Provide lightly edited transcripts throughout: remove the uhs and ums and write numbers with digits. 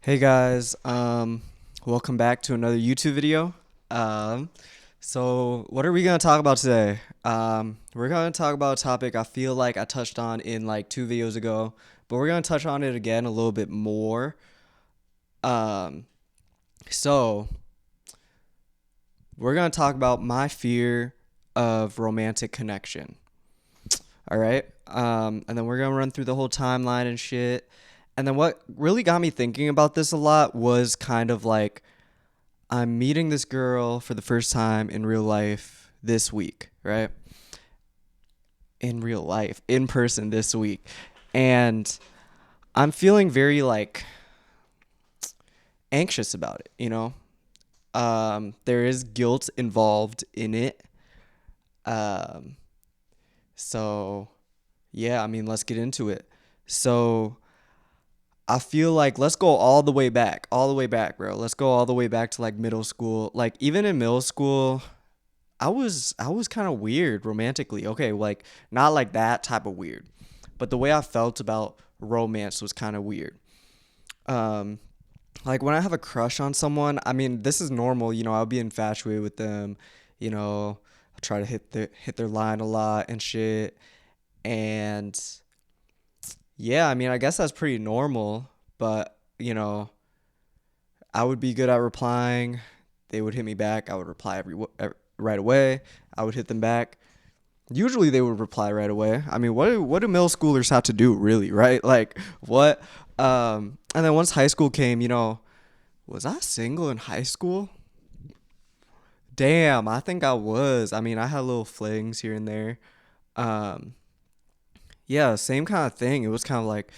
Hey guys, welcome back to another YouTube video. Um, so what are we gonna talk about today? We're gonna talk about a topic I feel like I touched on in like two videos ago, but we're gonna touch on it again a little bit more. Um, so we're gonna talk about my fear of romantic connection. All right. And then we're gonna run through the whole timeline and shit. And then what really got me thinking about this a lot was kind of like I'm meeting this girl for the first time in real life this week, right? In real life, in person this week. And I'm feeling very like anxious about it, you know? There is guilt involved in it. Um, so yeah, I mean, let's get into it. So I feel like let's go all the way back, bro. Let's go all the way back to like middle school. Like even in middle school, I was kind of weird romantically. Okay, like not like that type of weird, but the way I felt about romance was kind of weird. Um, like when I have a crush on someone, I mean, this is normal. I'll be infatuated with them. I try to hit their line a lot and shit. And yeah, I mean, I guess that's pretty normal. But I would be good at replying. They would hit me back. I would reply right away. I would hit them back. Usually they would reply right away. I mean, what do middle schoolers have to do really, right? Like what? And then once high school came, was I single in high school? Damn, I think I was. I mean, I had little flings here and there. Um, yeah, same kind of thing. It was kind of like,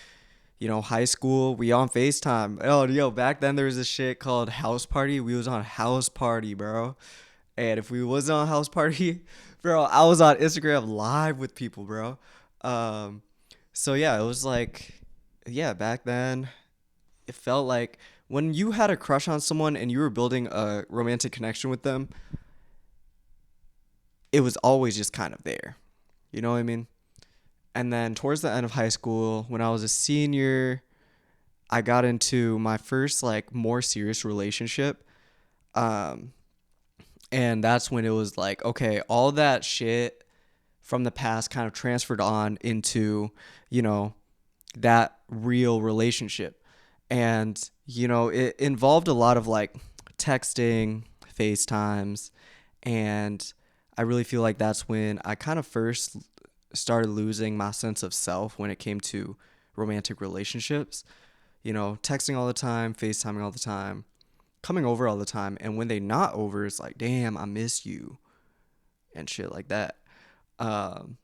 high school, we on FaceTime. Oh, yo, back then there was this shit called House Party. We was on House Party, bro. And if we wasn't on House Party, bro, I was on Instagram live with people, bro. Um, so yeah, it was like, yeah, back then it felt like when you had a crush on someone and you were building a romantic connection with them, it was always just kind of there. You know what I mean? And then towards the end of high school, when I was a senior, I got into my first like more serious relationship. Um, and that's when it was like, okay, all that shit from the past kind of transferred on into, you know, that real relationship. And, it involved a lot of like texting, FaceTimes, and I really feel like that's when I kind of first started losing my sense of self when it came to romantic relationships. Texting all the time, FaceTiming all the time, coming over all the time. And when they not over, it's like, damn, I miss you and shit like that. Um,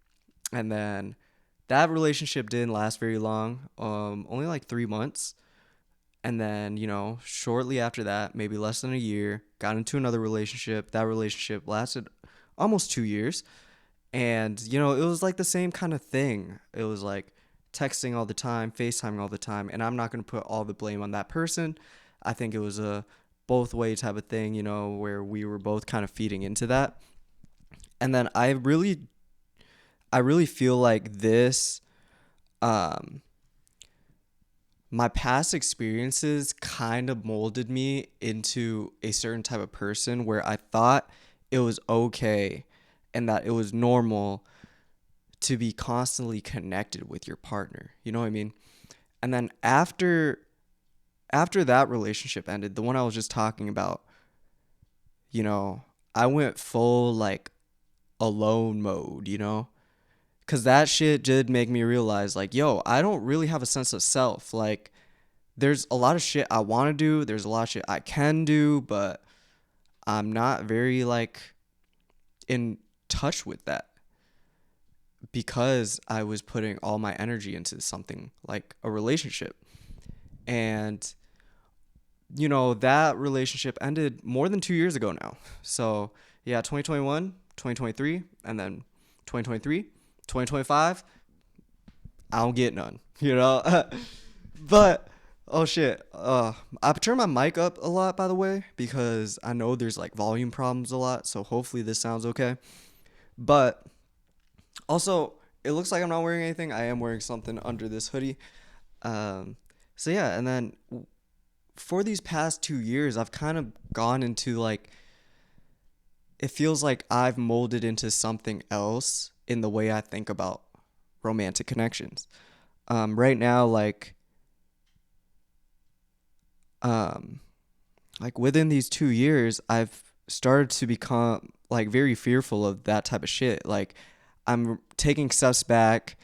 and then that relationship didn't last very long, only like 3 months. And then, shortly after that, maybe less than a year, got into another relationship. That relationship lasted almost 2 years. And, it was like the same kind of thing. It was like texting all the time, FaceTiming all the time. And I'm not going to put all the blame on that person. I think it was a both way type of thing, where we were both kind of feeding into that. And then I really feel like um, my past experiences kind of molded me into a certain type of person where I thought it was okay and that it was normal to be constantly connected with your partner. You know what I mean? And then after that relationship ended, the one I was just talking about, you know, I went full like alone mode, Cuz that shit did make me realize like, yo, I don't really have a sense of self. Like there's a lot of shit I want to do, there's a lot of shit I can do, but I'm not very like in touch with that because I was putting all my energy into something like a relationship. And that relationship ended more than 2 years ago now. So, yeah, 2021, 2023, and then 2023, 2025, I don't get none, but, oh shit. I've turned my mic up a lot, by the way, because I know there's like volume problems a lot. So, hopefully, this sounds okay. But also, it looks like I'm not wearing anything. I am wearing something under this hoodie. Um, so, yeah, and then for these past 2 years, I've kind of gone into like, it feels like I've molded into something else in the way I think about romantic connections. Right now, um, like within these 2 years, I've started to become like very fearful of that type of shit. Like, I'm taking steps back,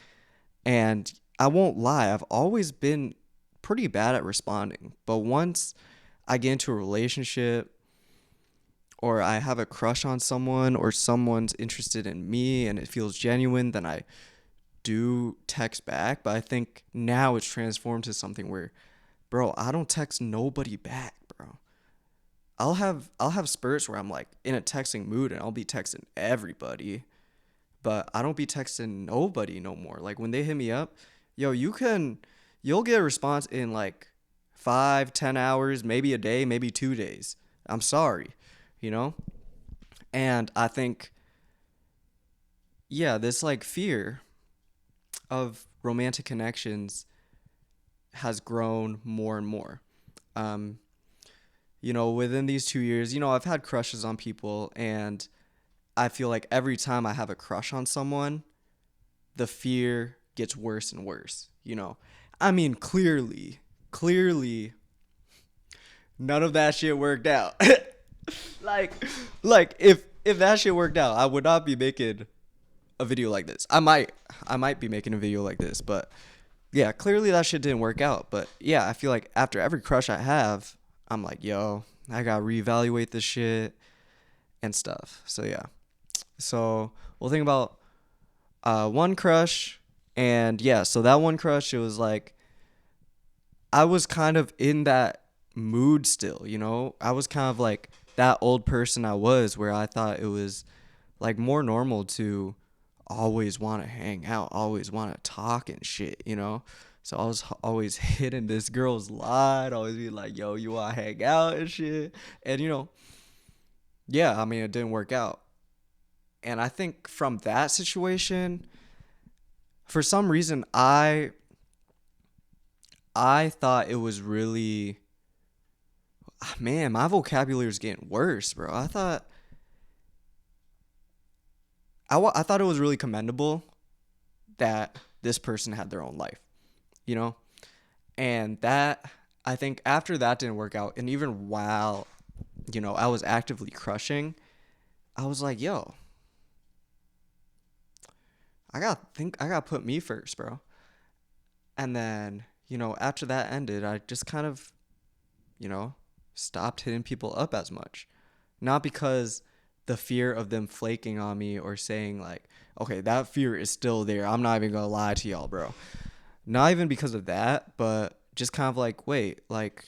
and I won't lie, I've always been pretty bad at responding. But once I get into a relationship, or I have a crush on someone, or someone's interested in me and it feels genuine, then I do text back. But I think now it's transformed to something where, bro, I don't text nobody back, bro. I'll have spurts where I'm like in a texting mood and I'll be texting everybody, but I don't be texting nobody no more. Like when they hit me up, yo, you'll get a response in like 5, 10 hours, maybe a day, maybe 2 days. I'm sorry, you know? And I think, yeah, this like fear of romantic connections has grown more and more. Um, within these 2 years, I've had crushes on people, and I feel like every time I have a crush on someone, the fear gets worse and worse, I mean, clearly, none of that shit worked out. like, like if that shit worked out, I would not be making a video like this. I might be making a video like this, but yeah, clearly that shit didn't work out. But yeah, I feel like after every crush I have, I'm like, yo, I gotta reevaluate this shit and stuff. So yeah. So we'll think about one crush, and yeah, so that one crush, it was like I was kind of in that mood still, I was kind of like that old person I was, where I thought it was like more normal to always want to hang out, always want to talk and shit. So I was always hitting this girl's line, always be like, yo, you want to hang out and shit. And, yeah, I mean, it didn't work out. And I think from that situation, for some reason, I thought it was really, man, my vocabulary is getting worse, bro. I thought it was really commendable that this person had their own life, you know? And that, I think after that didn't work out, and even while, I was actively crushing, I was like, yo, I gotta put me first, bro. And then, after that ended, I just kind of, you know, stopped hitting people up as much. Not because the fear of them flaking on me or saying, like, okay, that fear is still there. I'm not even gonna lie to y'all, bro. Not even because of that, but just kind of like, wait, like,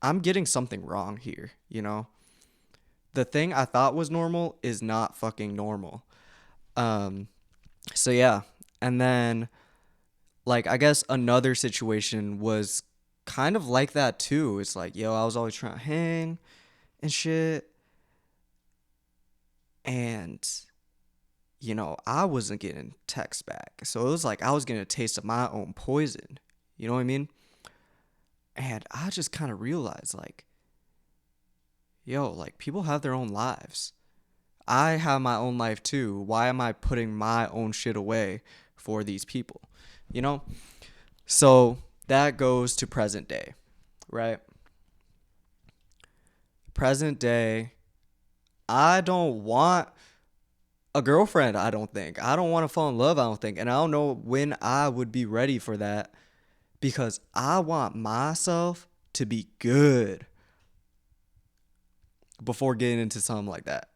I'm getting something wrong here, The thing I thought was normal is not fucking normal. Um, so yeah. And then, like, I guess another situation was kind of like that too. It's like, yo, I was always trying to hang and shit. And, I wasn't getting texts back. So it was like I was getting a taste of my own poison. You know what I mean? And I just kind of realized, like, yo, like, people have their own lives. I have my own life too. Why am I putting my own shit away for these people? You know? So that goes to present day, right? Present day, I don't want a girlfriend, I don't think. I don't want to fall in love, I don't think. And I don't know when I would be ready for that, because I want myself to be good before getting into something like that.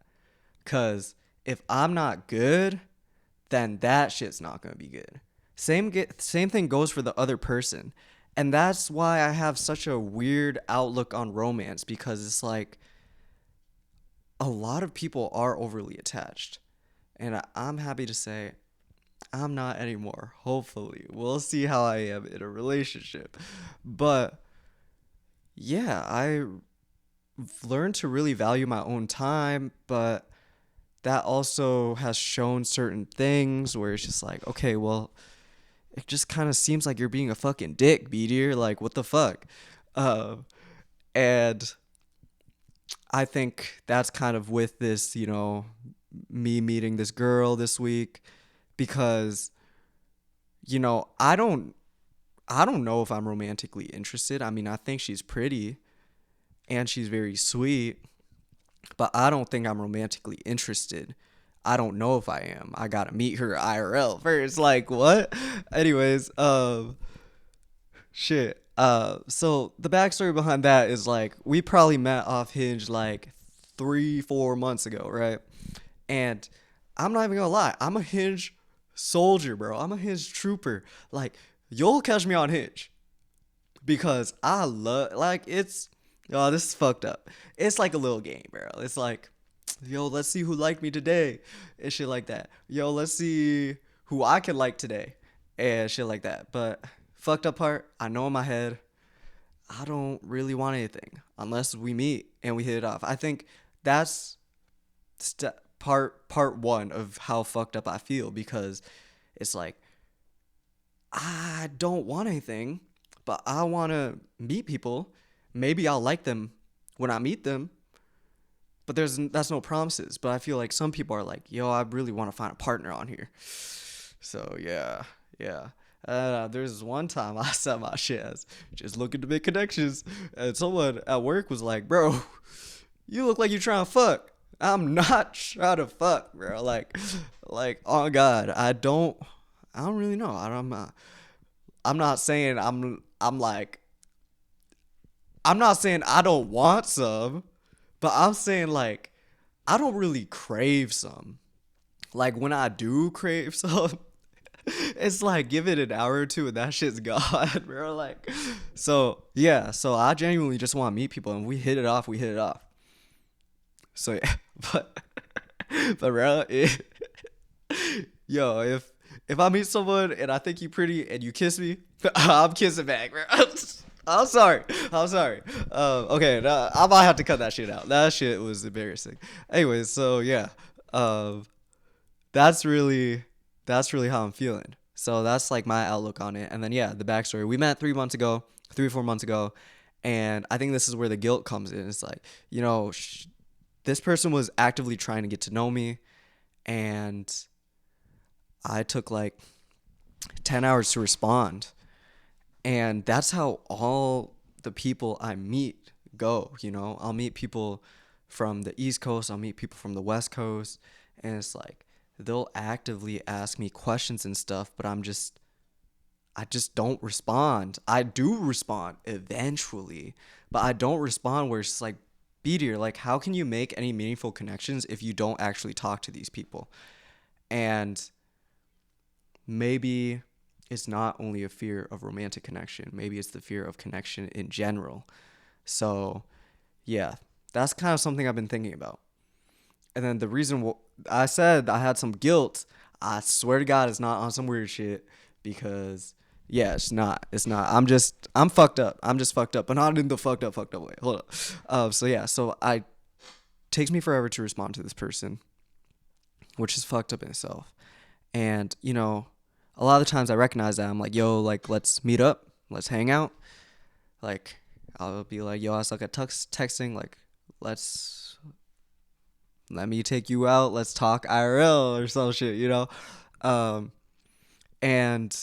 Because if I'm not good, then that shit's not going to be good. Same thing goes for the other person. And that's why I have such a weird outlook on romance, because it's like a lot of people are overly attached. And I'm happy to say I'm not anymore. Hopefully. We'll see how I am in a relationship. But yeah, I've learned to really value my own time, but that also has shown certain things where it's just like, okay, well, it just kind of seems like you're being a fucking dick, B dear. Like, what the fuck? Um, and I think that's kind of with this, me meeting this girl this week because, I don't know if I'm romantically interested. I mean, I think she's pretty and she's very sweet, but I don't think I'm romantically interested. I don't know if I am. I gotta meet her IRL first. Like what? Anyways, shit. So the backstory behind that is like we probably met off Hinge like 3, 4 months ago, right? And I'm not even gonna lie, I'm a Hinge soldier, bro. I'm a Hinge trooper. Like you'll catch me on Hinge because I love like it's oh this is fucked up. It's like a little game, bro. It's like yo, let's see who liked me today and shit like that. Yo, let's see who I can like today and shit like that. But fucked up part, I know in my head I don't really want anything unless we meet and we hit it off. I think that's part one of how fucked up I feel because it's like I don't want anything, but I want to meet people. Maybe I'll like them when I meet them, but that's no promises. But I feel like some people are like, "Yo, I really want to find a partner on here." So yeah, yeah. There's one time I set my shit as just looking to make connections, and someone at work was like, "Bro, you look like you're trying to fuck." I'm not trying to fuck, bro. Like, oh God, I don't really know. I'm not saying I'm not saying I don't want some, but I'm saying like I don't really crave some. Like when I do crave some, it's like give it an hour or two and that shit's gone, bro. Like, so yeah, so I genuinely just want to meet people and we hit it off. We hit it off. So yeah, but bro, yo, if I meet someone and I think you pretty and you kiss me, I'm kissing back, bro. I'm sorry. I'm sorry. Okay, I might have to cut that shit out. That shit was embarrassing. Anyways, so yeah, um, that's really that's really how I'm feeling. So that's like my outlook on it. And then yeah, the backstory. We met 3 months ago, 3 or 4 months ago, and I think this is where the guilt comes in. It's like this person was actively trying to get to know me, and I took like 10 hours to respond. And that's how all the people I meet go, I'll meet people from the East Coast, I'll meet people from the West Coast, and it's like they'll actively ask me questions and stuff, but I just don't respond. I do respond eventually, but I don't respond where it's just like, be dear, like how can you make any meaningful connections if you don't actually talk to these people? And maybe it's not only a fear of romantic connection, maybe it's the fear of connection in general. So, yeah, that's kind of something I've been thinking about. And then the reason I said I had some guilt, I swear to God, it's not on some weird shit because, yeah, it's not. It's not. I'm fucked up. I'm just fucked up, but not in the fucked up way. Hold up. So, yeah, so takes me forever to respond to this person, which is fucked up in itself. And, a lot of the times I recognize that I'm like, yo, like, let's meet up, let's hang out. Like, I'll be like, yo, I suck at texting. Like, let's let me take you out. Let's talk IRL or some shit. Um, and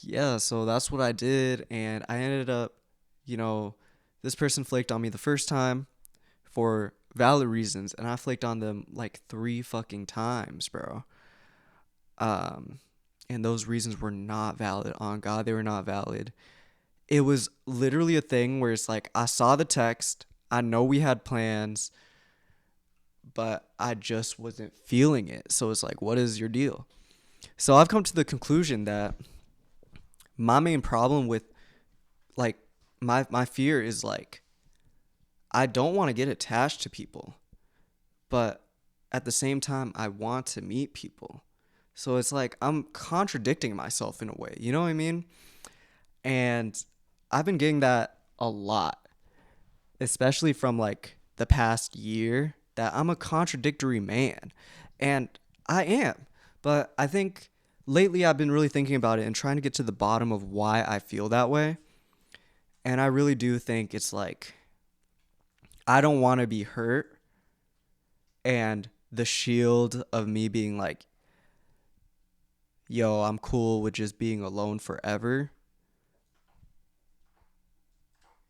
yeah, so that's what I did. And I ended up, you know, this person flaked on me the first time for valid reasons. And I flaked on them like 3 fucking times, bro. Um, and those reasons were not valid. On God, they were not valid. It was literally a thing where it's like, I saw the text, I know we had plans, but I just wasn't feeling it. So it's like, what is your deal? So I've come to the conclusion that my main problem with like my fear is like, I don't want to get attached to people, but at the same time, I want to meet people. So it's like I'm contradicting myself in a way. You know what I mean? And I've been getting that a lot, especially from like the past year, that I'm a contradictory man. And I am. But I think lately I've been really thinking about it and trying to get to the bottom of why I feel that way. And I really do think it's like, I don't want to be hurt. And the shield of me being like, yo, I'm cool with just being alone forever.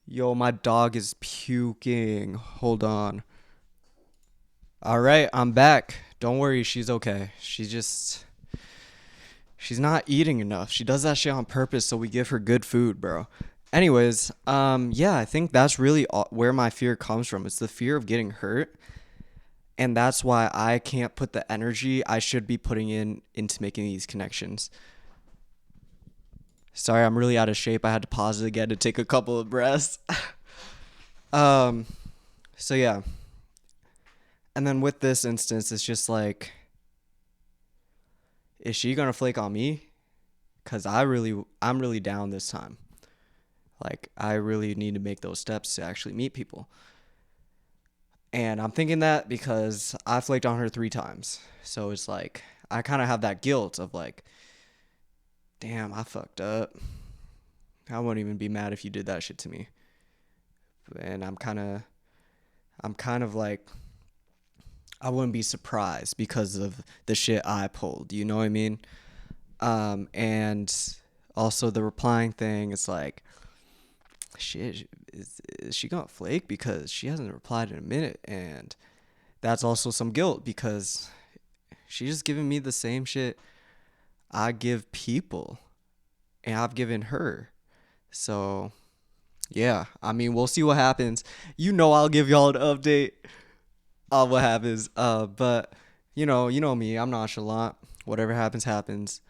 Yo, my dog is puking. Hold on. All right, I'm back. Don't worry, she's okay. She's not eating enough. She does that shit on purpose so we give her good food, bro. Anyways, yeah, I think that's really where my fear comes from. It's the fear of getting hurt, and that's why I can't put the energy I should be putting into making these connections. Sorry, I'm really out of shape. I had to pause it again to take a couple of breaths. um, so yeah. And then with this instance, it's just like, is she gonna flake on me? Cause I'm really down this time. Like, I really need to make those steps to actually meet people. And I'm thinking that because I flaked on her 3 times. So it's like, I kind of have that guilt of like, damn, I fucked up. I wouldn't even be mad if you did that shit to me. And I'm kind of like, I wouldn't be surprised because of the shit I pulled. You know what I mean? And also the replying thing, it's like, shit, is she gonna flake because she hasn't replied in a minute? And that's also some guilt because she's just giving me the same shit I give people and I've given her. So yeah, I mean, we'll see what happens. You know, I'll give y'all an update on what happens. But you know me, I'm nonchalant. Whatever happens, happens.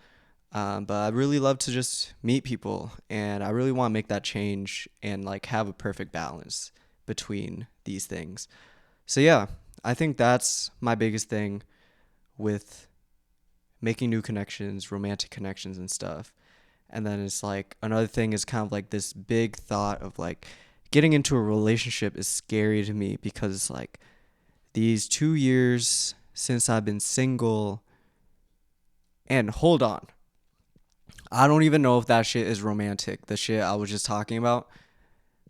But I really love to just meet people, and I really want to make that change and like have a perfect balance between these things. So yeah, I think that's my biggest thing with making new connections, romantic connections and stuff. And then it's like another thing is kind of like this big thought of like getting into a relationship is scary to me because it's like these 2 years since I've been single. And hold on, I don't even know if that shit is romantic. The shit I was just talking about,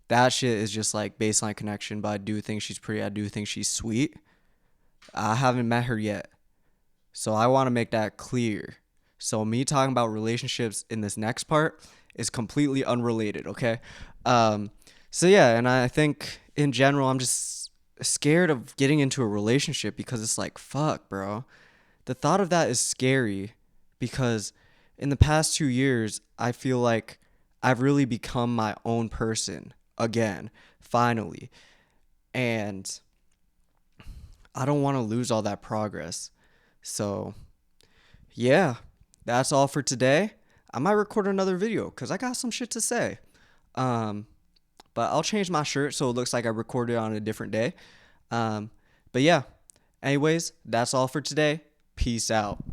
that shit is just like baseline connection. But I do think she's pretty. I do think she's sweet. I haven't met her yet, so I want to make that clear. So me talking about relationships in this next part is completely unrelated. Okay. Um. So yeah, and I think in general, I'm just scared of getting into a relationship because it's like, fuck, bro. The thought of that is scary because in the past 2 years, I feel like I've really become my own person again, finally. And I don't want to lose all that progress. So, yeah, that's all for today. I might record another video because I got some shit to say. Um, but I'll change my shirt so it looks like I recorded on a different day. Um, but yeah, anyways, that's all for today. Peace out.